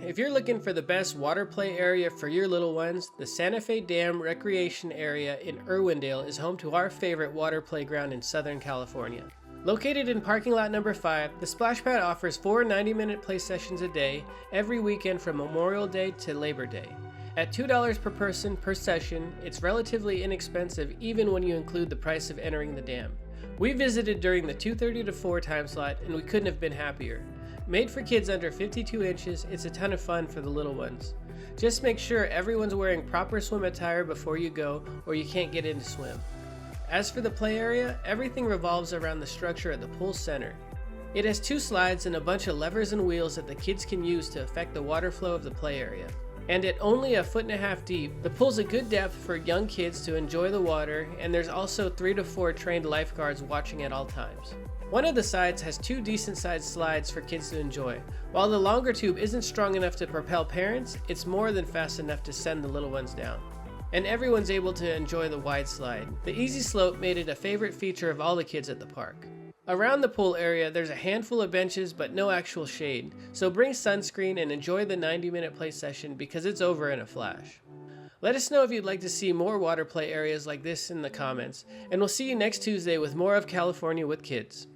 If you're looking for the best water play area for your little ones, the Santa Fe Dam Recreation Area in Irwindale is home to our favorite water playground in Southern California. Located in parking lot number 5, the splash pad offers 4 90-minute play sessions a day, every weekend from Memorial Day to Labor Day. At $2 per person per session, it's relatively inexpensive even when you include the price of entering the dam. We visited during the 2:30 to 4 time slot and we couldn't have been happier. Made for kids under 52 inches, it's a ton of fun for the little ones. Just make sure everyone's wearing proper swim attire before you go or you can't get in to swim. As for the play area, everything revolves around the structure at the pool center. It has 2 slides and a bunch of levers and wheels that the kids can use to affect the water flow of the play area. And at only 1.5 feet deep, the pool's a good depth for young kids to enjoy the water, and there's also 3 to 4 trained lifeguards watching at all times. One of the sides has 2 decent sized slides for kids to enjoy. While the longer tube isn't strong enough to propel parents, it's more than fast enough to send the little ones down. And everyone's able to enjoy the wide slide. The easy slope made it a favorite feature of all the kids at the park. Around the pool area, there's a handful of benches but no actual shade, so bring sunscreen and enjoy the 90-minute play session because it's over in a flash. Let us know if you'd like to see more water play areas like this in the comments, and we'll see you next Tuesday with more of California with Kids.